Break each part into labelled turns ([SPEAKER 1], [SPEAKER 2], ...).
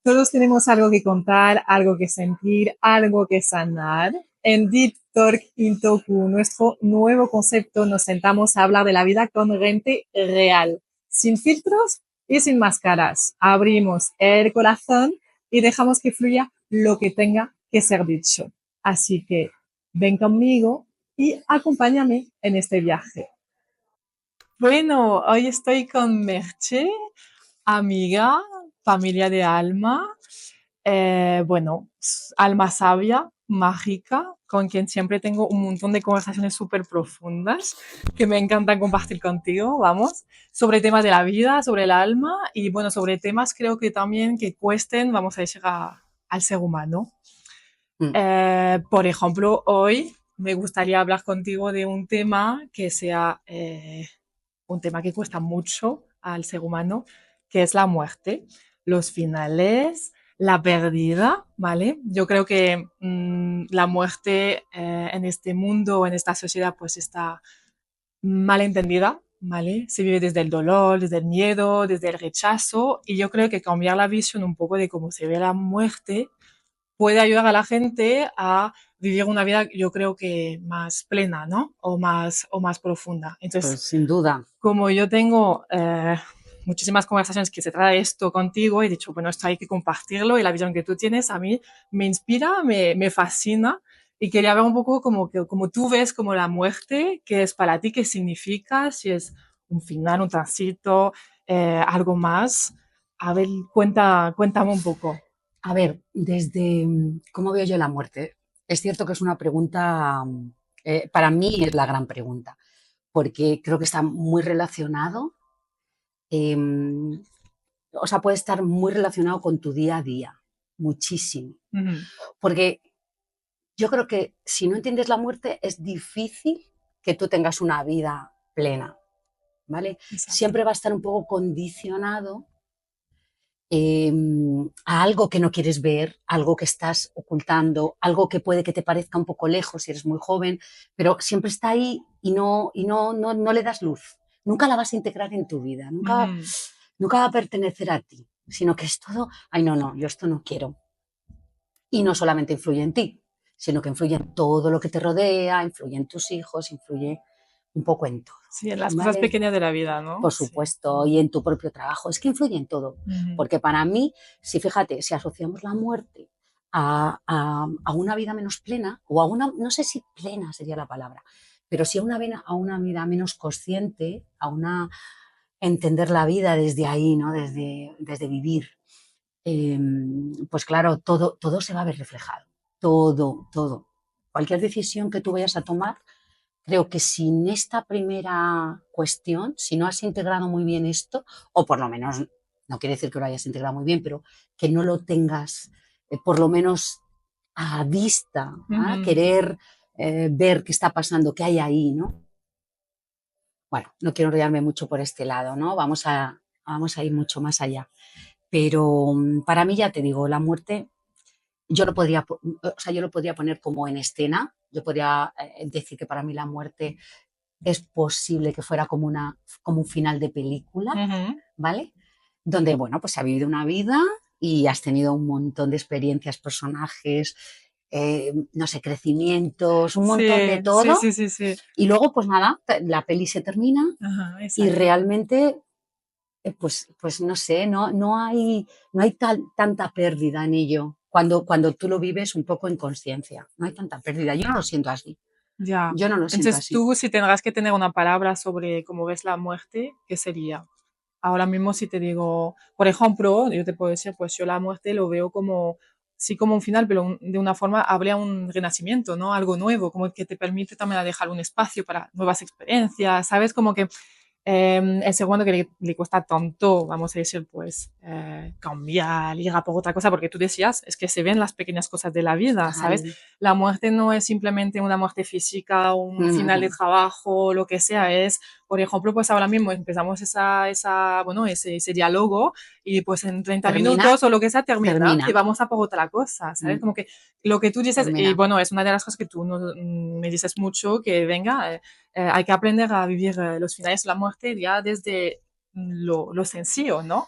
[SPEAKER 1] Todos tenemos algo que contar, algo que sentir, algo que sanar. En Deep Talk Intoku, nuestro nuevo concepto, nos sentamos a hablar de la vida con gente real, sin filtros y sin máscaras. Abrimos el corazón y dejamos que fluya lo que tenga que ser dicho. Así que ven conmigo y acompáñame en este viaje. Bueno, hoy estoy con Merche, amiga, familia de alma, bueno, alma sabia, mágica, con quien siempre tengo un montón de conversaciones súper profundas que me encantan compartir contigo, vamos, sobre temas de la vida, sobre el alma y bueno, sobre temas creo que también que cuesten, vamos a decir, al ser humano.
[SPEAKER 2] Mm.
[SPEAKER 1] Por ejemplo, hoy me gustaría hablar contigo de un tema que sea un tema que cuesta mucho al ser humano, que es la muerte, los finales, la pérdida, ¿vale? Yo creo que la muerte en este mundo, en esta sociedad, pues está mal entendida, ¿vale? Se vive desde el dolor, desde el miedo, desde el rechazo, y yo creo que cambiar la visión un poco de cómo se ve la muerte puede ayudar a la gente a vivir una vida, yo creo que más plena, ¿no? O más profunda. Entonces,
[SPEAKER 2] Pues sin duda.
[SPEAKER 1] como yo tengo muchísimas conversaciones que se trata de esto contigo, he dicho, bueno, esto hay que compartirlo y la visión que tú tienes a mí me inspira, me fascina y quería ver un poco como tú ves como la muerte, qué es para ti, qué significa, si es un final, un tránsito, algo más. A ver, cuéntame un poco.
[SPEAKER 2] A ver, desde cómo veo yo la muerte. Es cierto que es una pregunta, para mí es la gran pregunta, porque creo que está muy relacionado, eh, o sea, puede estar muy relacionado con tu día a día, muchísimo.
[SPEAKER 1] Ujú.
[SPEAKER 2] Porque yo creo que si no entiendes la muerte es difícil que tú tengas una vida plena, ¿vale?
[SPEAKER 1] Exacto.
[SPEAKER 2] Siempre va a estar un poco condicionado eh, a algo que no quieres ver, algo que estás ocultando, algo que puede que te parezca un poco lejos si eres muy joven, pero siempre está ahí y no le das luz. Nunca la vas a integrar en tu vida,
[SPEAKER 1] Ujú.
[SPEAKER 2] nunca va a pertenecer a ti, sino que es todo, ay no, no, yo esto no quiero. Y no solamente influye en ti, sino que influye en todo lo que te rodea, influye en tus hijos, influye un poco en todo,
[SPEAKER 1] Sí, en las cosas
[SPEAKER 2] ¿vale?
[SPEAKER 1] pequeñas de la vida, ¿no?
[SPEAKER 2] Por
[SPEAKER 1] Sí.
[SPEAKER 2] supuesto, y en tu propio trabajo. Es que influye en todo.
[SPEAKER 1] Ujú.
[SPEAKER 2] Porque para mí, si fíjate, si asociamos la muerte a una vida menos plena, o a una, no sé si plena sería la palabra, pero sí a una vida menos consciente, a una entender la vida desde ahí, ¿no? Desde vivir. Eh, pues claro, todo se va a ver reflejado. Todo, todo. Cualquier decisión que tú vayas a tomar, creo que sin esta primera cuestión, si no has integrado muy bien esto, o por lo menos, no quiere decir que lo hayas integrado muy bien, pero que no lo tengas por lo menos a vista, ¿ah?
[SPEAKER 1] Ujú.
[SPEAKER 2] Querer ver qué está pasando, qué hay ahí, ¿no? Bueno, no quiero enrollarme mucho por este lado, ¿no? Vamos a ir mucho más allá. Pero para mí, ya te digo, la muerte o sea, yo lo podría poner como en escena. Yo podría decir que para mí la muerte es posible que fuera como un final de película,
[SPEAKER 1] Ujú.
[SPEAKER 2] ¿vale? Donde, bueno, pues se ha vivido una vida y has tenido un montón de experiencias, personajes, no sé, crecimientos, un montón de
[SPEAKER 1] Sí, sí,
[SPEAKER 2] todo.
[SPEAKER 1] sí, sí, sí.
[SPEAKER 2] Y luego, pues nada, la peli se termina
[SPEAKER 1] Ajá,
[SPEAKER 2] y
[SPEAKER 1] exacto.
[SPEAKER 2] realmente, pues no sé, no hay tanta pérdida en ello. Cuando tú lo vives un poco en conciencia, no hay tanta pérdida. Yo no lo siento así.
[SPEAKER 1] Ya.
[SPEAKER 2] Yo no lo siento
[SPEAKER 1] Entonces
[SPEAKER 2] así.
[SPEAKER 1] tú, si tendrás que tener una palabra sobre cómo ves la muerte, ¿qué sería? Ahora mismo si te digo, por ejemplo, yo te puedo decir, pues yo la muerte lo veo como, sí como un final, pero de una forma habría un renacimiento, ¿no? Algo nuevo, como que te permite también a dejar un espacio para nuevas experiencias, ¿sabes? Como que el segundo que le cuesta tanto, vamos a decir, pues cambiar, ir a por otra cosa, porque tú decías, es que se ven las pequeñas cosas de la vida, ¿sabes?
[SPEAKER 2] Total.
[SPEAKER 1] La muerte no es simplemente una muerte física, un final de trabajo, lo que sea, es, por ejemplo, pues ahora mismo empezamos bueno, ese diálogo y pues en 30
[SPEAKER 2] Termina,
[SPEAKER 1] minutos o lo que sea termina
[SPEAKER 2] termina.
[SPEAKER 1] y vamos a por otra cosa, ¿sabes? Como que lo que tú dices, y
[SPEAKER 2] Termina.
[SPEAKER 1] bueno, es una de las cosas que tú me dices mucho, que venga, hay que aprender a vivir los finales de la muerte ya desde lo sencillo, ¿no?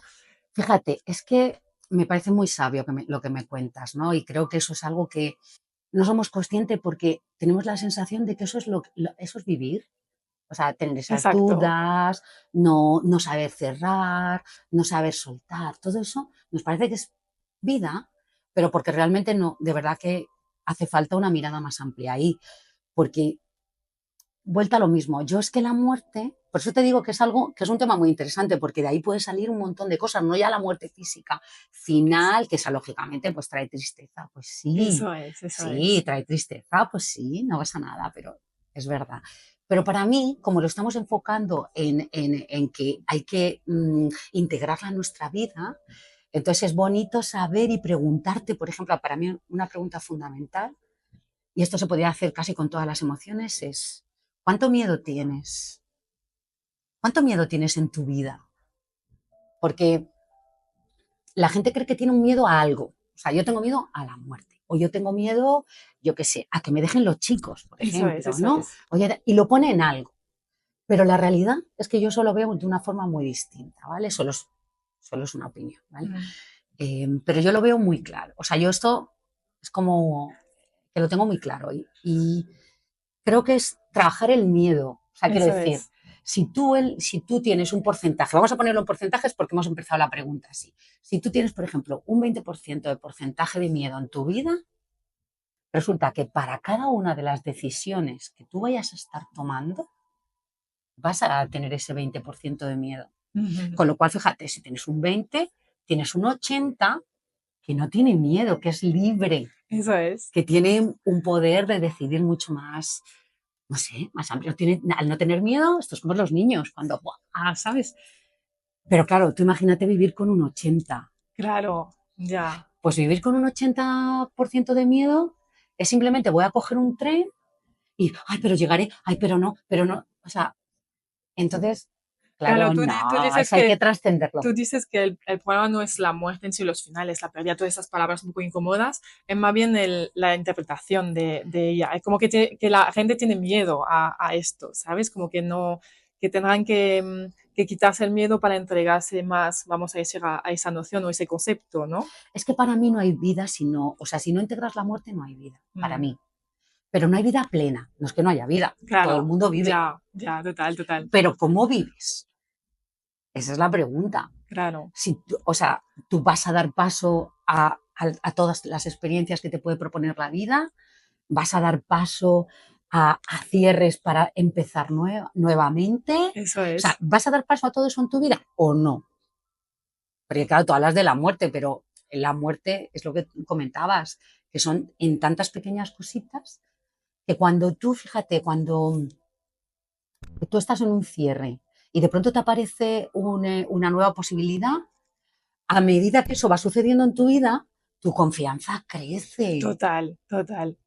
[SPEAKER 2] Fíjate, es que me parece muy sabio lo que me cuentas, ¿no? Y creo que eso es algo que no somos conscientes porque tenemos la sensación de que eso es, eso es vivir. O sea, tener esas
[SPEAKER 1] Exacto.
[SPEAKER 2] dudas, no saber cerrar, no saber soltar, todo eso nos parece que es vida, pero porque realmente no, de verdad que hace falta una mirada más amplia ahí, porque vuelta a lo mismo. Yo es que la muerte, por eso te digo que es algo, que es un tema muy interesante, porque de ahí puede salir un montón de cosas, no ya la muerte física
[SPEAKER 1] Es-
[SPEAKER 2] final, que esa lógicamente pues trae tristeza, pues sí,
[SPEAKER 1] Eso es, eso
[SPEAKER 2] sí,
[SPEAKER 1] es.
[SPEAKER 2] trae tristeza, pues sí, no pasa nada, pero es verdad. Pero para mí, como lo estamos enfocando en que hay que integrarla en nuestra vida, entonces es bonito saber y preguntarte, por ejemplo, para mí una pregunta fundamental, y esto se podría hacer casi con todas las emociones, es ¿cuánto miedo tienes? ¿Cuánto miedo tienes en tu vida? Porque la gente cree que tiene un miedo a algo. O sea, yo tengo miedo a la muerte. O yo tengo miedo, yo qué sé, a que me dejen los chicos, por
[SPEAKER 1] Eso es,
[SPEAKER 2] ejemplo,
[SPEAKER 1] eso
[SPEAKER 2] ¿no?
[SPEAKER 1] es.
[SPEAKER 2] Oye, y lo pone en algo. Pero la realidad es que yo eso lo veo de una forma muy distinta, ¿vale? Solo es una opinión, ¿vale?
[SPEAKER 1] Mm,
[SPEAKER 2] Pero yo lo veo muy claro. O sea, yo esto es como que lo tengo muy claro. Y creo que es trabajar el miedo. O sea, quiero
[SPEAKER 1] eso
[SPEAKER 2] decir,
[SPEAKER 1] es.
[SPEAKER 2] si tú tienes un porcentaje, vamos a ponerlo en porcentajes porque hemos empezado la pregunta así. Si tú tienes, por ejemplo, un 20% de porcentaje de miedo en tu vida, resulta que para cada una de las decisiones que tú vayas a estar tomando, vas a tener ese 20% de miedo.
[SPEAKER 1] Ujú.
[SPEAKER 2] Con lo cual, fíjate, si tienes un 20, tienes un 80 que no tiene miedo, que es libre,
[SPEAKER 1] Eso es.
[SPEAKER 2] que tiene un poder de decidir mucho más, no sé, más amplio. Al no tener miedo, esto es como los niños, cuando, ¡buah! ¿Sabes? Pero claro, tú imagínate vivir con un 80.
[SPEAKER 1] Claro, ya.
[SPEAKER 2] Pues vivir con un 80% de miedo es simplemente voy a coger un tren y, ay, pero llegaré, ay, pero no. O sea, entonces,
[SPEAKER 1] Claro,
[SPEAKER 2] claro,
[SPEAKER 1] tú
[SPEAKER 2] no,
[SPEAKER 1] dices
[SPEAKER 2] eso hay
[SPEAKER 1] que
[SPEAKER 2] que trascenderlo.
[SPEAKER 1] Tú dices que el problema no es la muerte en sí, los finales, la pérdida, todas esas palabras un poco incómodas, es más bien la interpretación de ella. Es como que la gente tiene miedo a esto, ¿sabes? Como que no, que tendrán que quitarse el miedo para entregarse más, vamos a decir, a esa noción o ese concepto, ¿no?
[SPEAKER 2] Es que para mí no hay vida si no, o sea, si no integras la muerte, no hay vida, para
[SPEAKER 1] Mm,
[SPEAKER 2] mí. Pero no hay vida plena, no es que no haya vida, todo el
[SPEAKER 1] claro,
[SPEAKER 2] mundo vive.
[SPEAKER 1] ya, ya, total, total,
[SPEAKER 2] Pero ¿cómo vives? Esa es la pregunta.
[SPEAKER 1] claro.
[SPEAKER 2] O sea, tú vas a dar paso a todas las experiencias que te puede proponer la vida, vas a dar paso a cierres para empezar nuevamente.
[SPEAKER 1] Eso
[SPEAKER 2] O sea,
[SPEAKER 1] es.
[SPEAKER 2] ¿vas a dar paso a todo eso en tu vida o no? Porque claro, tú hablas de la muerte, pero la muerte es lo que comentabas, que son en tantas pequeñas cositas que cuando tú, fíjate, cuando tú estás en un cierre y de pronto te aparece una nueva posibilidad, a medida que eso va sucediendo en tu vida, tu confianza crece.
[SPEAKER 1] Total, total.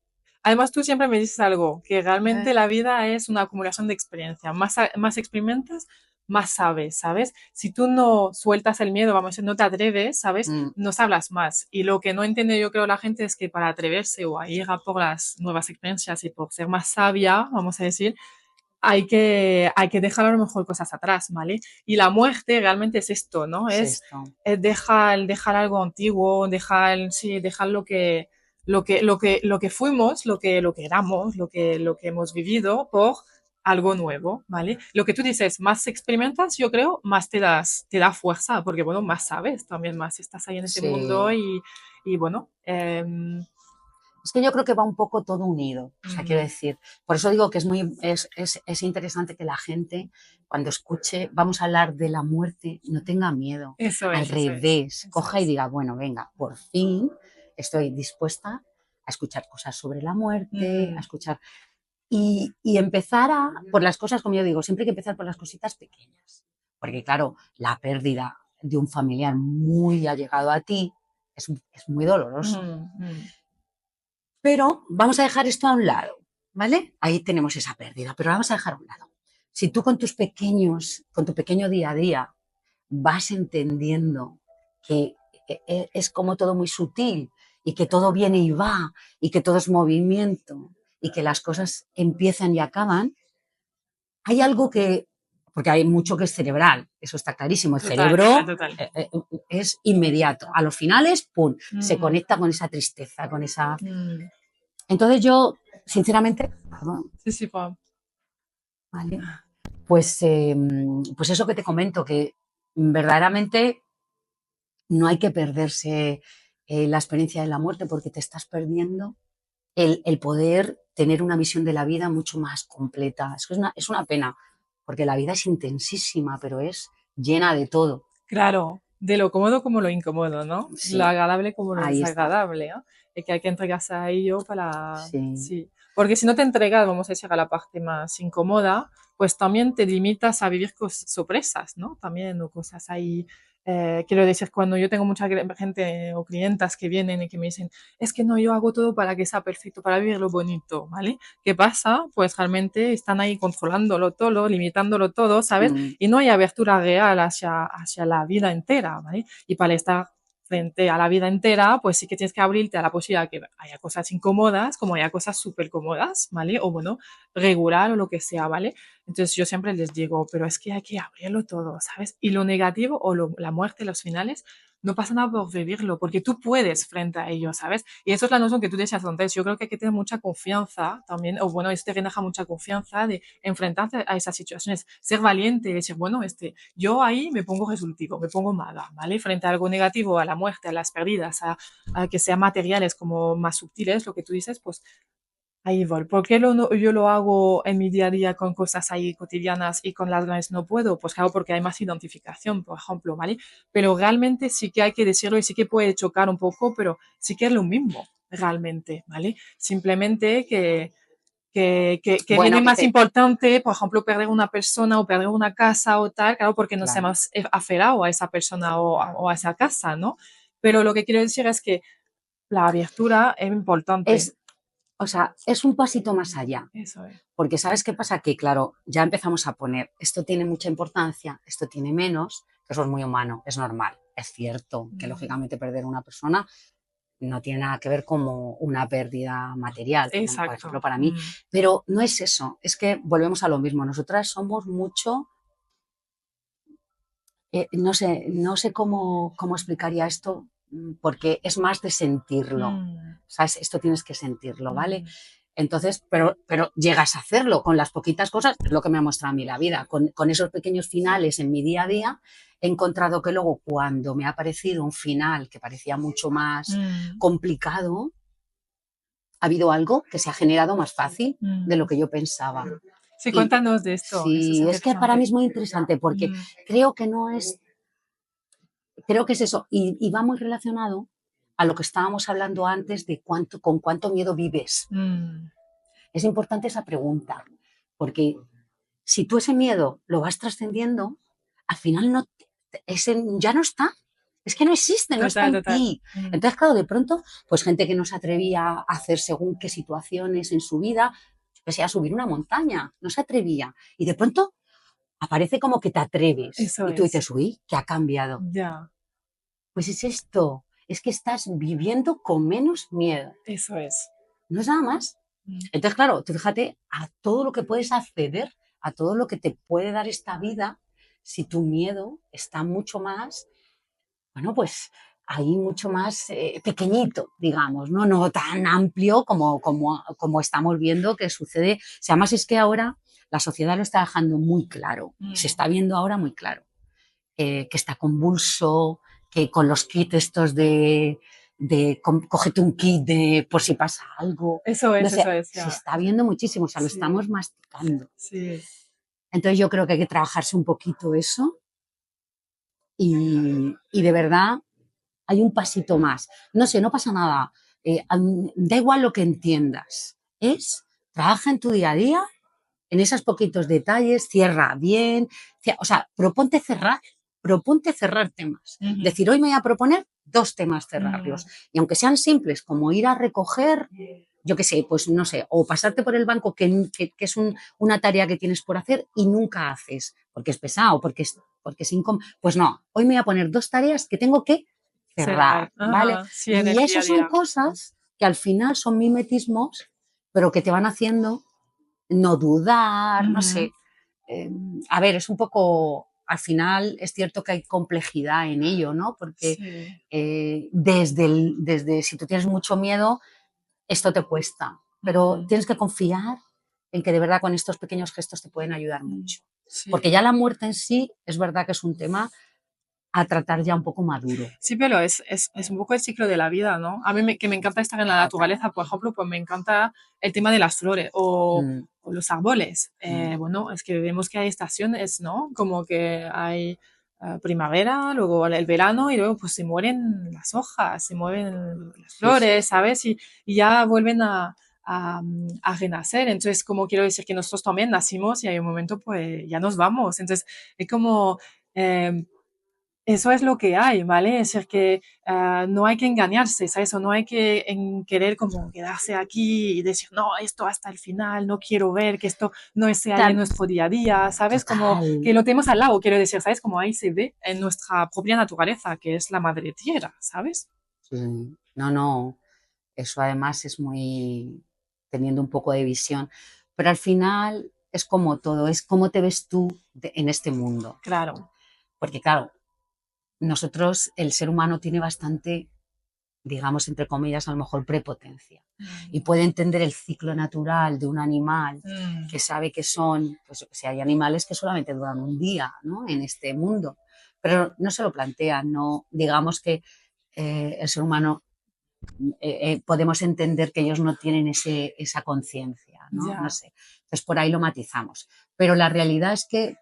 [SPEAKER 1] Además, tú siempre me dices algo, que realmente la vida es una acumulación de experiencia. Más experimentas, más sabes, ¿sabes? Si tú no sueltas el miedo, vamos a decir, no te atreves, ¿sabes?
[SPEAKER 2] Mm,
[SPEAKER 1] No sablas más. Y lo que no entiende yo creo la gente es que para atreverse o a ir a por las nuevas experiencias y por ser más sabia, vamos a decir, hay que dejar a lo mejor cosas atrás, ¿vale? Y la muerte realmente es esto, ¿no?
[SPEAKER 2] es
[SPEAKER 1] Es,
[SPEAKER 2] esto.
[SPEAKER 1] dejar algo antiguo, sí, dejar lo que fuimos, lo que éramos, lo que hemos vivido por algo nuevo, ¿vale? Lo que tú dices, más experimentas, yo creo, más te da fuerza, porque bueno, más sabes también, más estás ahí en ese mundo
[SPEAKER 2] Sí.
[SPEAKER 1] y bueno,
[SPEAKER 2] Es que yo creo que va un poco todo unido. O sea, quiero
[SPEAKER 1] ujú,
[SPEAKER 2] decir, por eso digo que es interesante que la gente, cuando escuche, vamos a hablar de la muerte, no tenga miedo.
[SPEAKER 1] eso
[SPEAKER 2] Al
[SPEAKER 1] es, eso es,
[SPEAKER 2] revés,
[SPEAKER 1] eso
[SPEAKER 2] coja y
[SPEAKER 1] es.
[SPEAKER 2] diga, bueno, venga, por fin estoy dispuesta a escuchar cosas sobre la muerte, a
[SPEAKER 1] Ujú,
[SPEAKER 2] escuchar y empezar por las cosas, como yo digo, siempre hay que empezar por las cositas pequeñas. Porque claro, la pérdida de un familiar muy allegado a ti es muy
[SPEAKER 1] ujú,
[SPEAKER 2] doloroso.
[SPEAKER 1] ujú.
[SPEAKER 2] Pero vamos a dejar esto a un lado, ¿vale? Ahí tenemos esa pérdida, pero vamos a dejar a un lado. Si tú con tu pequeño día a día, vas entendiendo que es como todo muy sutil y que todo viene y va y que todo es movimiento y que las cosas empiezan y acaban, hay algo que porque hay mucho que es cerebral, eso está clarísimo. El
[SPEAKER 1] Total,
[SPEAKER 2] cerebro
[SPEAKER 1] total.
[SPEAKER 2] es inmediato. A los finales, ¡pum!, se
[SPEAKER 1] Mm,
[SPEAKER 2] conecta con esa tristeza, con esa...
[SPEAKER 1] mm.
[SPEAKER 2] Entonces yo, sinceramente, perdón,
[SPEAKER 1] Sí, sí, Pau.
[SPEAKER 2] ¿vale? Pues eso que te comento, que verdaderamente no hay que perderse la experiencia de la muerte porque te estás perdiendo el poder tener una visión de la vida mucho más completa. Es una pena, porque la vida es intensísima, pero es llena de todo.
[SPEAKER 1] Claro, de lo cómodo como lo incómodo, ¿no? Lo
[SPEAKER 2] Sí,
[SPEAKER 1] agradable como lo
[SPEAKER 2] ahí está.
[SPEAKER 1] desagradable, ¿no? Y que hay que entregarse a ello para...
[SPEAKER 2] Sí,
[SPEAKER 1] Sí. Porque si no te entregas, vamos a decir, a la parte más incómoda, pues también te limitas a vivir sorpresas, ¿no? También, o cosas ahí. Quiero decir, cuando yo tengo mucha gente o clientas que vienen y que me dicen, es que no, yo hago todo para que sea perfecto, para vivir lo bonito, ¿vale? ¿Qué pasa? Pues realmente están ahí controlándolo todo, limitándolo todo, ¿sabes?
[SPEAKER 2] mm,
[SPEAKER 1] Y no hay abertura real hacia la vida entera, ¿vale? Y para estar frente a la vida entera, pues sí que tienes que abrirte a la posibilidad de que haya cosas incómodas, como haya cosas súper cómodas, ¿vale? O bueno, regular o lo que sea, ¿vale? Entonces yo siempre les digo, pero es que hay que abrirlo todo, ¿sabes? Y lo negativo o la muerte, los finales, no pasa nada por vivirlo, porque tú puedes frente a ello, ¿sabes? Y eso es la noción que tú decías antes. Yo creo que hay que tener mucha confianza también, o bueno, este deja mucha confianza de enfrentarte a esas situaciones, ser valiente y decir, bueno, yo ahí me pongo resolutivo, me pongo maga, ¿vale? Frente a algo negativo, a la muerte, a las pérdidas, a que sean materiales como más sutiles, lo que tú dices, pues ahí voy. ¿Por qué yo lo hago en mi día a día con cosas ahí cotidianas y con las grandes no puedo? Pues claro, porque hay más identificación, por ejemplo, ¿vale? Pero realmente sí que hay que decirlo y sí que puede chocar un poco, pero sí que es lo mismo, realmente, ¿vale? Simplemente que viene
[SPEAKER 2] bueno, que
[SPEAKER 1] más
[SPEAKER 2] te...
[SPEAKER 1] importante, por ejemplo, perder una persona o perder una casa o tal, claro, porque nos
[SPEAKER 2] Claro.
[SPEAKER 1] hemos aferrado a esa persona o a esa casa, ¿no? Pero lo que quiero decir es que la abertura es importante.
[SPEAKER 2] Es, o sea, es un pasito más allá.
[SPEAKER 1] Eso es.
[SPEAKER 2] Porque ¿sabes qué pasa? Que claro, ya empezamos a poner, esto tiene mucha importancia, esto tiene menos, eso es muy humano, es normal. Es cierto que
[SPEAKER 1] Mm,
[SPEAKER 2] lógicamente perder a una persona no tiene nada que ver como una pérdida material, por ejemplo,
[SPEAKER 1] exacto.
[SPEAKER 2] para mí,
[SPEAKER 1] Mm,
[SPEAKER 2] pero no es eso, es que volvemos a lo mismo, nosotras somos mucho, no sé cómo explicaría esto, porque es más de sentirlo,
[SPEAKER 1] mm,
[SPEAKER 2] ¿sabes? Esto tienes que sentirlo, ¿vale?
[SPEAKER 1] mm,
[SPEAKER 2] Entonces, pero llegas a hacerlo con las poquitas cosas, es lo que me ha mostrado a mí la vida. Con esos pequeños finales en mi día a día, he encontrado que luego cuando me ha parecido un final que parecía mucho más
[SPEAKER 1] mm,
[SPEAKER 2] complicado, ha habido algo que se ha generado más fácil de lo
[SPEAKER 1] mm.
[SPEAKER 2] que yo pensaba.
[SPEAKER 1] Sí,
[SPEAKER 2] Y
[SPEAKER 1] cuéntanos de esto, eso es
[SPEAKER 2] sí, es que para mí
[SPEAKER 1] interesante.
[SPEAKER 2] es muy interesante porque
[SPEAKER 1] Mm,
[SPEAKER 2] creo que no es, creo que es eso, y va muy relacionado a lo que estábamos hablando antes de con cuánto miedo vives.
[SPEAKER 1] mm,
[SPEAKER 2] Es importante esa pregunta, porque si tú ese miedo lo vas trascendiendo, al final no, ese ya no está. Es que no existe, no está
[SPEAKER 1] total,
[SPEAKER 2] en
[SPEAKER 1] total.
[SPEAKER 2] ti.
[SPEAKER 1] Mm,
[SPEAKER 2] Entonces, claro, de pronto, pues gente que no se atrevía a hacer según qué situaciones en su vida, que sea subir una montaña, no se atrevía. Y de pronto aparece como que te atreves.
[SPEAKER 1] eso
[SPEAKER 2] Y tú
[SPEAKER 1] es.
[SPEAKER 2] dices, uy, ¿qué ha cambiado?
[SPEAKER 1] Ya,
[SPEAKER 2] Pues es esto, es que estás viviendo con menos miedo.
[SPEAKER 1] eso es.
[SPEAKER 2] No es nada más.
[SPEAKER 1] Mm,
[SPEAKER 2] Entonces, claro, tú fíjate a todo lo que puedes acceder, a todo lo que te puede dar esta vida, si tu miedo está mucho más, bueno, pues ahí mucho más pequeñito, digamos, ¿no? No tan amplio como estamos viendo que sucede. O sea, además es que ahora la sociedad lo está dejando muy claro, se
[SPEAKER 1] mm.
[SPEAKER 2] está viendo ahora muy claro, que está convulso, que con los kits estos de cógete un kit de por si pasa algo, no sé,
[SPEAKER 1] Eso es,
[SPEAKER 2] se
[SPEAKER 1] ya.
[SPEAKER 2] está viendo muchísimo, o sea, lo
[SPEAKER 1] Sí,
[SPEAKER 2] estamos masticando.
[SPEAKER 1] sí.
[SPEAKER 2] Entonces yo creo que hay que trabajarse un poquito eso y de verdad hay un pasito más. No sé, no pasa nada. Da igual lo que entiendas. Trabaja en tu día a día, en esos poquitos detalles, cierra bien. O sea, proponte cerrar temas.
[SPEAKER 1] Ujú,
[SPEAKER 2] Decir, hoy me voy a proponer 2 temas
[SPEAKER 1] mm,
[SPEAKER 2] cerrarlos. Y aunque sean simples, como ir a recoger, yo qué sé, pues no sé, o pasarte por el banco, que es una tarea que tienes por hacer y nunca haces, porque es pesado, porque es incómodo. Pues no, hoy me voy a poner 2 tareas que tengo que
[SPEAKER 1] cerrar.
[SPEAKER 2] cerrar, ¿vale?
[SPEAKER 1] Ajá, sí, en
[SPEAKER 2] Y
[SPEAKER 1] el día a
[SPEAKER 2] esas son
[SPEAKER 1] día.
[SPEAKER 2] cosas que al final son mimetismos, pero que te van haciendo no dudar, no
[SPEAKER 1] Ujú.
[SPEAKER 2] sé. a ver, es un poco, al final es cierto que hay complejidad en ello, ¿no? Porque
[SPEAKER 1] Sí.
[SPEAKER 2] desde si tú tienes mucho miedo, esto te cuesta, pero
[SPEAKER 1] Mm,
[SPEAKER 2] tienes que confiar en que de verdad con estos pequeños gestos te pueden ayudar
[SPEAKER 1] mm,
[SPEAKER 2] mucho. Porque
[SPEAKER 1] sí.
[SPEAKER 2] ya la muerte en sí es verdad que es un tema a tratar ya un poco maduro.
[SPEAKER 1] Sí, pero es un poco el ciclo de la vida, ¿no? A mí que me encanta estar en la naturaleza, por ejemplo, pues me encanta el tema de las flores
[SPEAKER 2] Mm,
[SPEAKER 1] o los árboles.
[SPEAKER 2] mm,
[SPEAKER 1] Bueno, es que vemos que hay estaciones, ¿no? Como que hay primavera, luego el verano y luego pues se mueren las hojas, se mueven las
[SPEAKER 2] sí, sí,
[SPEAKER 1] flores,
[SPEAKER 2] sí.
[SPEAKER 1] ¿sabes? Y ya vuelven a renacer. Entonces, como quiero decir que nosotros también nacimos y hay un momento pues ya nos vamos. Entonces, es como... em, eso es lo que hay, ¿vale? Es decir, que no hay que engañarse, ¿sabes? O no hay que querer como quedarse aquí y decir, no, esto hasta el final, no quiero ver que esto no sea ahí en nuestro día a día, ¿sabes? Como
[SPEAKER 2] Total.
[SPEAKER 1] que lo tenemos al lado, quiero decir, ¿sabes? Como ahí se ve en nuestra propia naturaleza, que es la madre tierra, ¿sabes?
[SPEAKER 2] Sí. No, no, eso además es muy teniendo un poco de visión, pero al final es como todo, es cómo te ves tú en este mundo.
[SPEAKER 1] Claro.
[SPEAKER 2] Porque claro, nosotros, el ser humano tiene bastante, digamos, entre comillas, a lo mejor prepotencia y
[SPEAKER 1] Mm,
[SPEAKER 2] puede entender el ciclo natural de un animal
[SPEAKER 1] mm,
[SPEAKER 2] que sabe que son, pues yo que sé, hay animales que solamente duran un día, ¿no? En este mundo, pero no se lo plantean, no, digamos que el ser humano podemos entender que ellos no tienen esa conciencia, ¿no? No
[SPEAKER 1] ya.
[SPEAKER 2] sé. Entonces, por ahí lo matizamos. Pero la realidad es que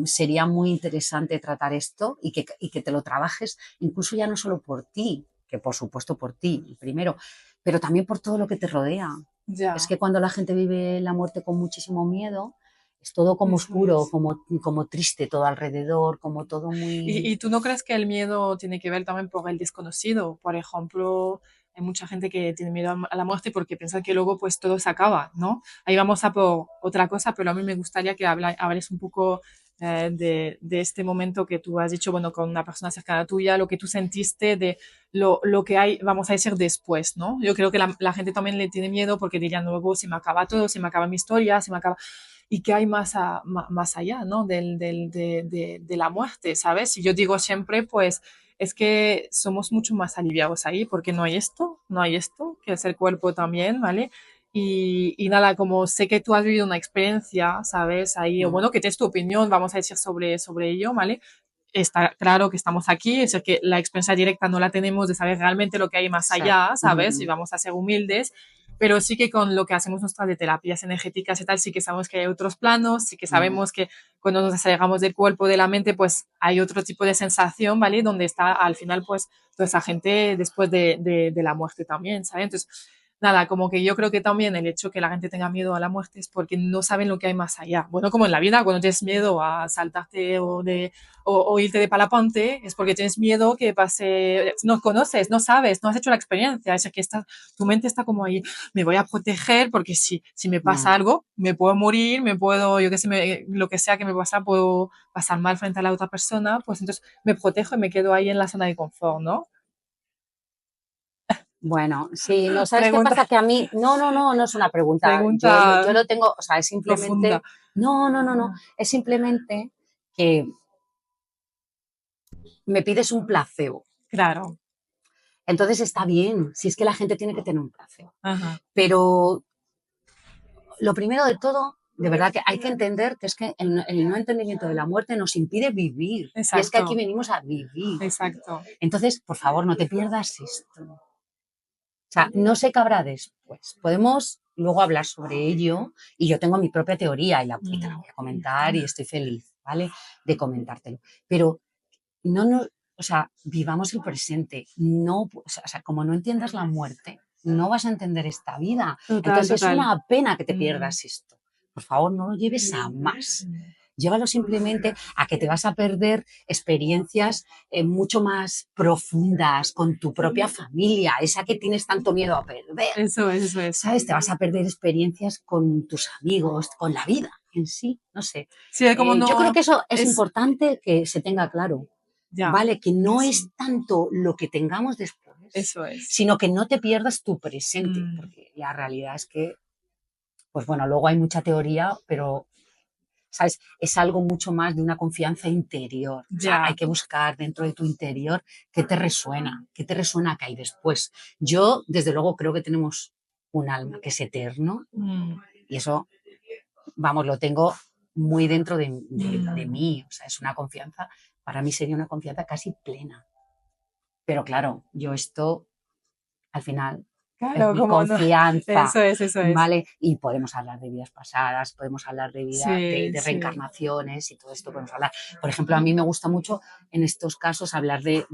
[SPEAKER 2] sería muy interesante tratar esto y que te lo trabajes, incluso ya no solo por ti, que por supuesto por ti primero, pero también por todo lo que te rodea. Es
[SPEAKER 1] Ya.
[SPEAKER 2] que cuando la gente vive la muerte con muchísimo miedo, es todo como
[SPEAKER 1] Eso
[SPEAKER 2] oscuro,
[SPEAKER 1] es.
[SPEAKER 2] como triste todo alrededor, como todo muy...
[SPEAKER 1] Y tú no crees que el miedo tiene que ver también por el desconocido? Por ejemplo, hay mucha gente que tiene miedo a la muerte porque piensa que luego pues todo se acaba, ¿no? Ahí vamos a por otra cosa, pero a mí me gustaría que hables un poco de este momento que tú has dicho, bueno, con una persona cercana tuya, lo que tú sentiste de lo que hay, vamos a decir, después, ¿no? Yo creo que la gente también le tiene miedo porque dirían, luego se me acaba todo, se me acaba mi historia, se me acaba y qué hay más allá, ¿no? De la muerte, ¿sabes? Y yo digo siempre, pues, es que somos mucho más aliviados ahí porque no hay esto, que es el cuerpo también, ¿vale? Y nada, como sé que tú has vivido una experiencia, ¿sabes? Ahí, o
[SPEAKER 2] Mm,
[SPEAKER 1] bueno, que tienes tu opinión, vamos a decir, sobre ello, ¿vale? Está claro que estamos aquí, es decir, que la experiencia directa no la tenemos de saber realmente lo que hay más
[SPEAKER 2] sí.
[SPEAKER 1] allá, ¿sabes? Y vamos a ser humildes, pero sí que con lo que hacemos nuestras de terapias energéticas y tal, sí que sabemos que hay otros planos, sí que
[SPEAKER 2] Mm,
[SPEAKER 1] sabemos que cuando nos desagregamos del cuerpo, de la mente, pues hay otro tipo de sensación, ¿vale? Donde está al final, pues, toda esa gente después de la muerte también, ¿sabes? Entonces, nada, como que yo creo que también el hecho que la gente tenga miedo a la muerte es porque no saben lo que hay más allá. Bueno, como en la vida, cuando tienes miedo a saltarte o irte de palapante, es porque tienes miedo que pase, no conoces, no sabes, no has hecho la experiencia, es que tu mente está como ahí, me voy a proteger porque si me pasa
[SPEAKER 2] mm.
[SPEAKER 1] algo, me puedo morir, me puedo, yo qué sé, lo que sea que me pasa, puedo pasar mal frente a la otra persona, pues entonces me protejo y me quedo ahí en la zona de confort, ¿no?
[SPEAKER 2] Bueno, sí, no, ¿sabes qué
[SPEAKER 1] Pregunta,
[SPEAKER 2] pasa? Que a mí, no, no, no, no es una pregunta.
[SPEAKER 1] pregunta
[SPEAKER 2] Yo lo tengo, o sea, es
[SPEAKER 1] profunda.
[SPEAKER 2] simplemente, no, no, no, no, es simplemente que me pides un placebo.
[SPEAKER 1] Claro.
[SPEAKER 2] Entonces está bien, si es que la gente tiene que tener un placebo.
[SPEAKER 1] Ajá.
[SPEAKER 2] Pero lo primero de todo, de verdad que hay que entender que es que el no entendimiento de la muerte nos impide vivir. Y es que aquí
[SPEAKER 1] Exacto,
[SPEAKER 2] venimos a vivir.
[SPEAKER 1] exacto.
[SPEAKER 2] Entonces, por favor, no te pierdas esto. O sea, no sé qué habrá después. Podemos luego hablar sobre ello y yo tengo mi propia teoría y te la
[SPEAKER 1] Mm,
[SPEAKER 2] voy a comentar y estoy feliz, ¿vale? De comentártelo. Pero no, no, o sea, vivamos el presente. No, o sea, como no entiendas la muerte, no vas a entender esta vida.
[SPEAKER 1] total,
[SPEAKER 2] Entonces es
[SPEAKER 1] total.
[SPEAKER 2] una pena que te
[SPEAKER 1] Mm,
[SPEAKER 2] pierdas esto. Por favor, no lo lleves a más.
[SPEAKER 1] mm.
[SPEAKER 2] Llévalo simplemente a que te vas a perder experiencias mucho más profundas con tu propia familia, esa que tienes tanto miedo a perder.
[SPEAKER 1] Eso es, eso es.
[SPEAKER 2] ¿Sabes? Te vas a perder experiencias con tus amigos, con la vida en sí, no sé.
[SPEAKER 1] Sí, es como
[SPEAKER 2] Yo creo
[SPEAKER 1] no,
[SPEAKER 2] que eso es
[SPEAKER 1] es,
[SPEAKER 2] importante que se tenga claro,
[SPEAKER 1] ya,
[SPEAKER 2] ¿vale? Que no
[SPEAKER 1] sí,
[SPEAKER 2] es tanto lo que tengamos después,
[SPEAKER 1] eso es.
[SPEAKER 2] sino que no te pierdas tu presente,
[SPEAKER 1] Mm,
[SPEAKER 2] porque la realidad es que, pues bueno, luego hay mucha teoría, pero ¿sabes? Es algo mucho más de una confianza interior. O sea, hay
[SPEAKER 1] Ya.
[SPEAKER 2] que buscar dentro de tu interior qué te resuena que hay después. Yo, desde luego, creo que tenemos un alma que es eterno
[SPEAKER 1] Mm,
[SPEAKER 2] y eso, vamos, lo tengo muy dentro de
[SPEAKER 1] mm.
[SPEAKER 2] mí. O sea, es una confianza, para mí sería una confianza casi plena. Pero claro, yo esto al final es
[SPEAKER 1] Claro,
[SPEAKER 2] mi
[SPEAKER 1] como no.
[SPEAKER 2] confianza,
[SPEAKER 1] Eso es, eso es.
[SPEAKER 2] ¿vale? Y podemos hablar de vidas pasadas, podemos hablar de vida,
[SPEAKER 1] Sí,
[SPEAKER 2] de
[SPEAKER 1] sí.
[SPEAKER 2] reencarnaciones y todo esto podemos hablar. Por ejemplo, a mí me gusta mucho en estos casos hablar de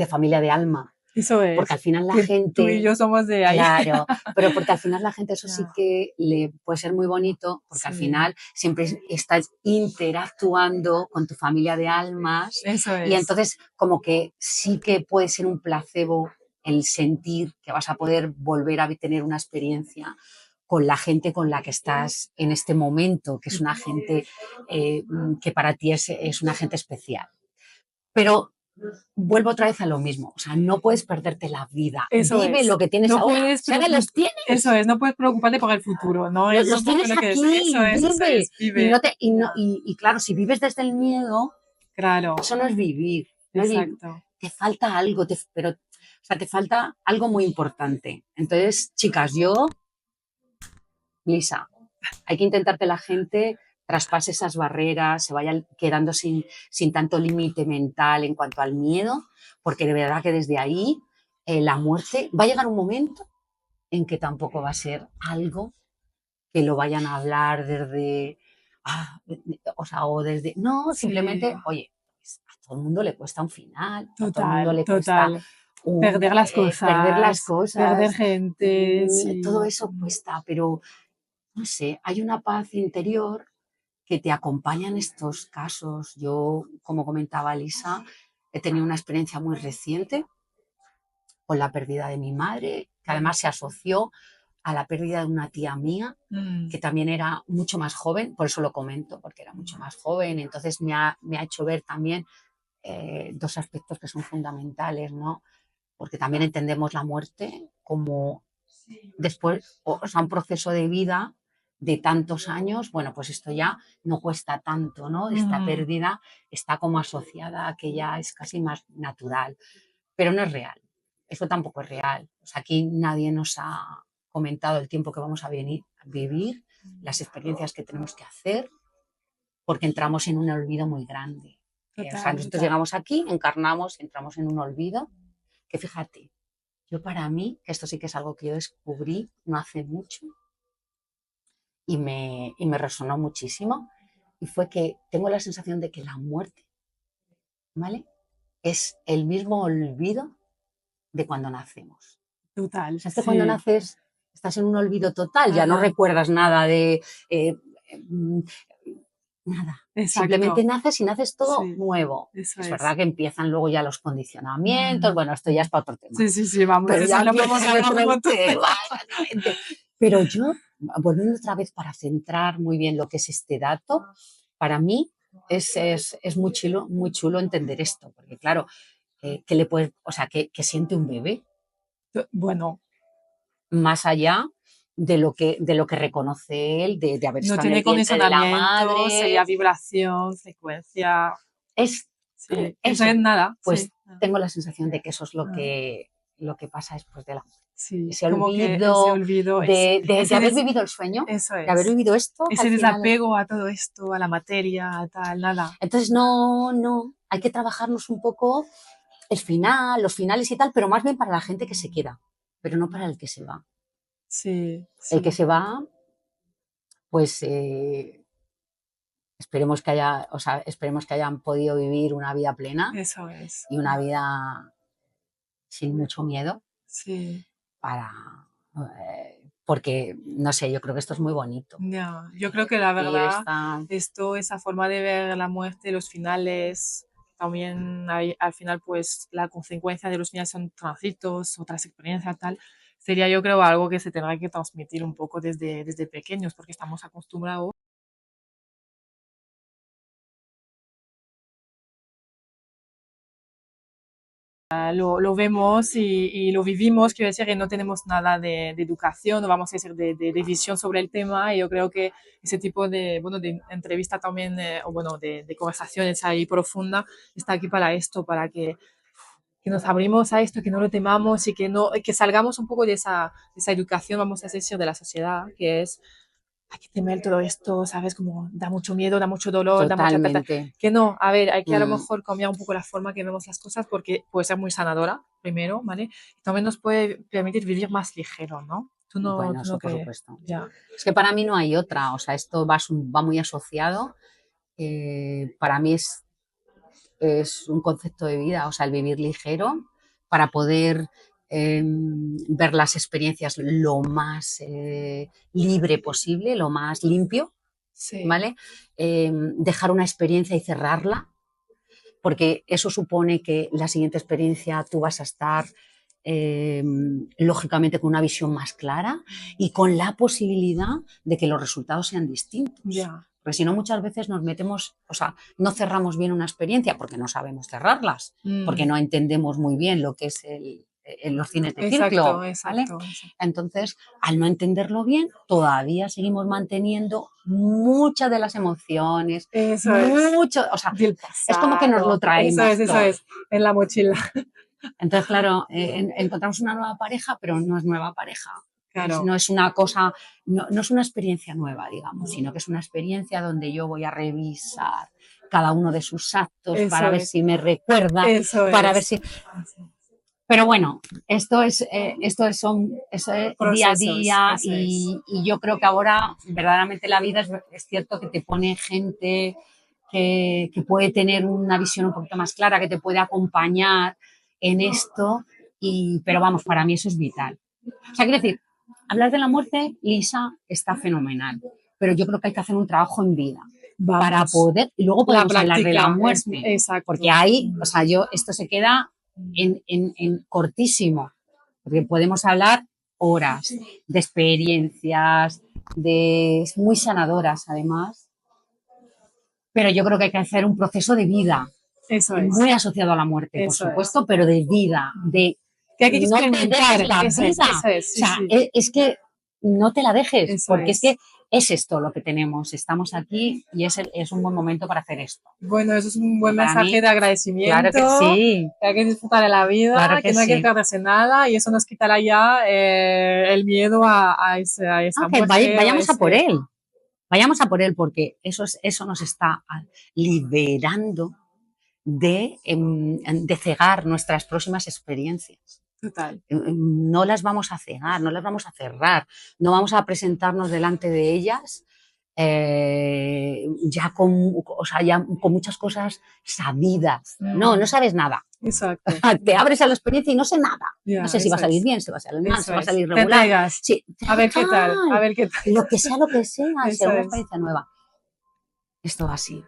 [SPEAKER 2] familia de alma,
[SPEAKER 1] Eso
[SPEAKER 2] porque al
[SPEAKER 1] es.
[SPEAKER 2] final la
[SPEAKER 1] Que tú y
[SPEAKER 2] gente,
[SPEAKER 1] yo somos de ahí.
[SPEAKER 2] claro, pero porque al final la gente eso sí
[SPEAKER 1] Ya.
[SPEAKER 2] que le puede ser muy bonito, porque al
[SPEAKER 1] Sí,
[SPEAKER 2] final siempre estás interactuando con tu familia de almas
[SPEAKER 1] eso
[SPEAKER 2] y
[SPEAKER 1] es.
[SPEAKER 2] entonces como que sí que puede ser un placebo el sentir que vas a poder volver a tener una experiencia con la gente con la que estás en este momento, que es una gente que para ti es una gente especial. Pero vuelvo otra vez a lo mismo, o sea, no puedes perderte la vida,
[SPEAKER 1] Eso
[SPEAKER 2] vive
[SPEAKER 1] es.
[SPEAKER 2] lo que tienes
[SPEAKER 1] No
[SPEAKER 2] ahora,
[SPEAKER 1] puedes
[SPEAKER 2] si ahora los
[SPEAKER 1] eso
[SPEAKER 2] tienes,
[SPEAKER 1] es, no puedes preocuparte por el futuro, ¿no? Es
[SPEAKER 2] los
[SPEAKER 1] un poco
[SPEAKER 2] tienes
[SPEAKER 1] lo que es.
[SPEAKER 2] aquí,
[SPEAKER 1] Eso
[SPEAKER 2] vive,
[SPEAKER 1] es,
[SPEAKER 2] y,
[SPEAKER 1] vive.
[SPEAKER 2] no te, y, no,
[SPEAKER 1] Ya.
[SPEAKER 2] y claro, si vives desde el miedo,
[SPEAKER 1] Claro,
[SPEAKER 2] eso no es vivir, no es vivir.
[SPEAKER 1] exacto.
[SPEAKER 2] Te falta algo, pero, o sea, te falta algo muy importante. Entonces, chicas, yo, Lisa, hay que intentar que la gente traspase esas barreras, se vaya quedando sin tanto límite mental en cuanto al miedo, porque de verdad que desde ahí la muerte va a llegar un momento en que tampoco va a ser algo que lo vayan a hablar desde, o sea, o desde, no, simplemente,
[SPEAKER 1] Sí,
[SPEAKER 2] oye, pues a todo el mundo le cuesta un final, a todo el mundo
[SPEAKER 1] total,
[SPEAKER 2] le cuesta
[SPEAKER 1] total. Perder las
[SPEAKER 2] perder las
[SPEAKER 1] cosas, perder
[SPEAKER 2] cosas,
[SPEAKER 1] gente,
[SPEAKER 2] todo
[SPEAKER 1] sí.
[SPEAKER 2] eso cuesta, pero no sé, hay una paz interior que te acompaña en estos casos. Yo, como comentaba Lisa, he tenido una experiencia muy reciente con la pérdida de mi madre, que además se asoció a la pérdida de una tía mía,
[SPEAKER 1] Mm,
[SPEAKER 2] que también era mucho más joven, por eso lo comento, porque era mucho más joven, entonces me ha hecho ver también dos aspectos que son fundamentales, ¿no? Porque también entendemos la muerte como después, o sea, un proceso de vida de tantos años, bueno, pues esto ya no cuesta tanto, ¿no? Esta
[SPEAKER 1] ujú,
[SPEAKER 2] pérdida está como asociada a que ya es casi más natural, pero no es real. Eso tampoco es real. O sea, aquí nadie nos ha comentado el tiempo que vamos a vivir, las experiencias que tenemos que hacer, porque entramos en un olvido muy grande. O sea,
[SPEAKER 1] total,
[SPEAKER 2] nosotros
[SPEAKER 1] total.
[SPEAKER 2] llegamos aquí, encarnamos, entramos en un olvido, que fíjate, yo para mí, que esto sí que es algo que yo descubrí no hace mucho y me resonó muchísimo, y fue que tengo la sensación de que la muerte, ¿vale? Es el mismo olvido de cuando nacemos. O
[SPEAKER 1] Total,
[SPEAKER 2] sea, es que cuando
[SPEAKER 1] sí.
[SPEAKER 2] naces estás en un olvido total, ya no
[SPEAKER 1] Ajá,
[SPEAKER 2] recuerdas nada de... mm, nada. Simplemente
[SPEAKER 1] exacto.
[SPEAKER 2] naces y naces todo
[SPEAKER 1] Sí,
[SPEAKER 2] nuevo.
[SPEAKER 1] eso
[SPEAKER 2] Es
[SPEAKER 1] es.
[SPEAKER 2] verdad que empiezan luego ya los condicionamientos,
[SPEAKER 1] Mm,
[SPEAKER 2] bueno, esto ya es para otro tema,
[SPEAKER 1] sí, sí, sí, vamos,
[SPEAKER 2] pero
[SPEAKER 1] eso
[SPEAKER 2] ya
[SPEAKER 1] lo podemos
[SPEAKER 2] empiezan
[SPEAKER 1] hablar un
[SPEAKER 2] otro
[SPEAKER 1] montón.
[SPEAKER 2] tema, exactamente. Pero yo, volviendo otra vez para centrar muy bien lo que es este dato, para mí es muy chulo entender esto, porque claro, ¿qué le puede, o sea, qué siente un bebé
[SPEAKER 1] Bueno,
[SPEAKER 2] más allá de lo que reconoce él, de haber
[SPEAKER 1] no
[SPEAKER 2] estado en el
[SPEAKER 1] tiene
[SPEAKER 2] vientre de la
[SPEAKER 1] condicionamiento,
[SPEAKER 2] madre?
[SPEAKER 1] sería vibración, frecuencia.
[SPEAKER 2] Es
[SPEAKER 1] Sí, eso es
[SPEAKER 2] eso.
[SPEAKER 1] nada,
[SPEAKER 2] Pues
[SPEAKER 1] sí. Ah,
[SPEAKER 2] tengo la sensación de que eso es
[SPEAKER 1] ah,
[SPEAKER 2] lo que pasa después de la muerte.
[SPEAKER 1] sí,
[SPEAKER 2] Ese
[SPEAKER 1] como que ese
[SPEAKER 2] olvido
[SPEAKER 1] olvido es,
[SPEAKER 2] de
[SPEAKER 1] ese
[SPEAKER 2] haber vivido el sueño,
[SPEAKER 1] eso
[SPEAKER 2] de haber
[SPEAKER 1] es,
[SPEAKER 2] vivido esto, que al
[SPEAKER 1] ese
[SPEAKER 2] final.
[SPEAKER 1] desapego a todo esto, a la materia, a tal, nada.
[SPEAKER 2] Entonces, no, no, hay que trabajarnos un poco el final, los finales y tal, pero más bien para la gente que se queda, pero no para el que se va.
[SPEAKER 1] Sí,
[SPEAKER 2] El que
[SPEAKER 1] sí,
[SPEAKER 2] se va, pues esperemos que hayan podido vivir una vida plena
[SPEAKER 1] eso es.
[SPEAKER 2] y una vida sin mucho miedo
[SPEAKER 1] Sí,
[SPEAKER 2] para, porque, no sé, yo creo que esto es muy bonito.
[SPEAKER 1] ya. Yo creo que la
[SPEAKER 2] Vivir
[SPEAKER 1] verdad,
[SPEAKER 2] esta,
[SPEAKER 1] esto, esa forma de ver la muerte, los finales, también al final, pues la consecuencia de los finales son transitos, otras experiencias, tal. Sería, yo creo, algo que se tendrá que transmitir un poco desde pequeños, porque estamos acostumbrados lo vemos y lo vivimos. Quiero decir que no tenemos nada de educación, no vamos a decir de visión sobre el tema, y yo creo que ese tipo de, bueno, de entrevista también, o bueno, de conversaciones ahí profunda, está aquí para esto, para que nos abrimos a esto, que no lo temamos y que salgamos un poco de esa educación, vamos a decir, de la sociedad, que es hay que temer todo esto, ¿sabes? Como da mucho miedo, da mucho dolor, da mucha...
[SPEAKER 2] Totalmente.
[SPEAKER 1] Que no, a ver, hay que a lo
[SPEAKER 2] Mm,
[SPEAKER 1] mejor cambiar un poco la forma que vemos las cosas porque puede ser muy sanadora, primero, ¿vale? Y también nos puede permitir vivir más ligero, ¿no?
[SPEAKER 2] bueno,
[SPEAKER 1] Tú no
[SPEAKER 2] eso por
[SPEAKER 1] crees,
[SPEAKER 2] supuesto.
[SPEAKER 1] ya.
[SPEAKER 2] Es que para mí no hay otra, o sea, esto va muy asociado. Para mí es un concepto de vida, o sea, el vivir ligero para poder ver las experiencias lo más libre posible, lo más limpio,
[SPEAKER 1] Sí,
[SPEAKER 2] ¿vale? Dejar una experiencia y cerrarla, porque eso supone que la siguiente experiencia tú vas a estar lógicamente con una visión más clara y con la posibilidad de que los resultados sean distintos.
[SPEAKER 1] ya.
[SPEAKER 2] Porque si no, muchas veces nos metemos, o sea, no cerramos bien una experiencia porque no sabemos cerrarlas, porque
[SPEAKER 1] Mm,
[SPEAKER 2] no entendemos muy bien lo que es los cines de
[SPEAKER 1] exacto,
[SPEAKER 2] círculo, ¿vale?
[SPEAKER 1] exacto, exacto.
[SPEAKER 2] Entonces, al no entenderlo bien, todavía seguimos manteniendo muchas de las emociones,
[SPEAKER 1] Eso es,
[SPEAKER 2] mucho, o sea,
[SPEAKER 1] del
[SPEAKER 2] es como que nos lo
[SPEAKER 1] pasado.
[SPEAKER 2] traemos
[SPEAKER 1] Eso
[SPEAKER 2] todo.
[SPEAKER 1] es, en la mochila.
[SPEAKER 2] Entonces, claro, encontramos una nueva pareja, pero no es nueva pareja.
[SPEAKER 1] Claro.
[SPEAKER 2] No es una cosa, no es una experiencia nueva, digamos, sino que es una experiencia donde yo voy a revisar cada uno de sus actos para
[SPEAKER 1] Eso
[SPEAKER 2] ver
[SPEAKER 1] es,
[SPEAKER 2] si me recuerda,
[SPEAKER 1] eso
[SPEAKER 2] para ver
[SPEAKER 1] es.
[SPEAKER 2] si... Pero bueno, eso es día a
[SPEAKER 1] Procesos,
[SPEAKER 2] día
[SPEAKER 1] eso es.
[SPEAKER 2] y yo creo que ahora verdaderamente la vida es cierto que te pone gente que puede tener una visión un poquito más clara, que te puede acompañar en esto, pero vamos, para mí eso es vital. O sea, quiero decir, hablar de la muerte, Lisa, está fenomenal, pero yo creo que hay que hacer un trabajo en vida para
[SPEAKER 1] Vamos.
[SPEAKER 2] poder, y luego
[SPEAKER 1] La
[SPEAKER 2] podemos hablar de la
[SPEAKER 1] práctica es
[SPEAKER 2] muerte, porque
[SPEAKER 1] exacto.
[SPEAKER 2] ahí, o sea, esto se queda en cortísimo, porque podemos hablar horas de experiencias, muy sanadoras además, pero yo creo que hay que hacer un proceso de vida,
[SPEAKER 1] Eso es.
[SPEAKER 2] muy asociado a la muerte, por
[SPEAKER 1] Eso es.
[SPEAKER 2] supuesto, pero de vida, de
[SPEAKER 1] Que hay que
[SPEAKER 2] no te dejes
[SPEAKER 1] experimentar.
[SPEAKER 2] la vida.
[SPEAKER 1] Eso
[SPEAKER 2] O
[SPEAKER 1] es. Sí,
[SPEAKER 2] sea,
[SPEAKER 1] sí.
[SPEAKER 2] es que no te la dejes,
[SPEAKER 1] Eso
[SPEAKER 2] porque es que
[SPEAKER 1] es.
[SPEAKER 2] es esto lo que tenemos. Estamos aquí y es un buen momento para hacer esto.
[SPEAKER 1] Bueno, eso es un buen
[SPEAKER 2] Y para
[SPEAKER 1] mensaje
[SPEAKER 2] mí,
[SPEAKER 1] de
[SPEAKER 2] claro que
[SPEAKER 1] agradecimiento,
[SPEAKER 2] sí,
[SPEAKER 1] que hay que disfrutar de la
[SPEAKER 2] claro
[SPEAKER 1] vida, que
[SPEAKER 2] que
[SPEAKER 1] no hay que
[SPEAKER 2] sí.
[SPEAKER 1] perderse nada y eso nos quitará ya el miedo a esa
[SPEAKER 2] Aunque
[SPEAKER 1] muerte o a
[SPEAKER 2] vayamos a por
[SPEAKER 1] ese...
[SPEAKER 2] él, vayamos a por él, porque eso nos está liberando de cegar nuestras próximas experiencias.
[SPEAKER 1] Total.
[SPEAKER 2] No las vamos a cegar, no las vamos a cerrar, no vamos a presentarnos delante de ellas ya con muchas cosas sabidas. No, no
[SPEAKER 1] Mm,
[SPEAKER 2] sabes nada.
[SPEAKER 1] exacto.
[SPEAKER 2] Te abres a la experiencia y no sé nada. No
[SPEAKER 1] Ya,
[SPEAKER 2] sé si va a
[SPEAKER 1] eso
[SPEAKER 2] salir
[SPEAKER 1] es.
[SPEAKER 2] bien, si va a salir mal, si
[SPEAKER 1] Eso
[SPEAKER 2] va a
[SPEAKER 1] es.
[SPEAKER 2] salir
[SPEAKER 1] Te
[SPEAKER 2] regular.
[SPEAKER 1] entregas.
[SPEAKER 2] Sí,
[SPEAKER 1] A ver qué tal. A
[SPEAKER 2] total.
[SPEAKER 1] ver qué tal.
[SPEAKER 2] Lo que sea,
[SPEAKER 1] Eso
[SPEAKER 2] será una
[SPEAKER 1] es.
[SPEAKER 2] experiencia nueva. Esto va así.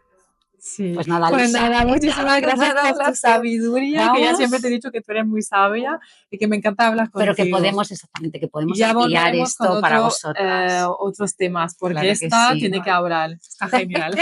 [SPEAKER 1] Sí,
[SPEAKER 2] Pues nada,
[SPEAKER 1] pues
[SPEAKER 2] Lisa,
[SPEAKER 1] nada, muchísimas
[SPEAKER 2] un
[SPEAKER 1] gracias por tu
[SPEAKER 2] placer.
[SPEAKER 1] sabiduría, que ya siempre te he
[SPEAKER 2] Vamos,
[SPEAKER 1] dicho que tú eres muy sabia y que me encanta hablar
[SPEAKER 2] pero
[SPEAKER 1] contigo.
[SPEAKER 2] exactamente, que
[SPEAKER 1] Y
[SPEAKER 2] podemos
[SPEAKER 1] ya
[SPEAKER 2] ampliar
[SPEAKER 1] volveremos con
[SPEAKER 2] esto para vosotras.
[SPEAKER 1] otros temas, porque
[SPEAKER 2] Claro que
[SPEAKER 1] esta
[SPEAKER 2] sí.
[SPEAKER 1] tiene que hablar. Está genial.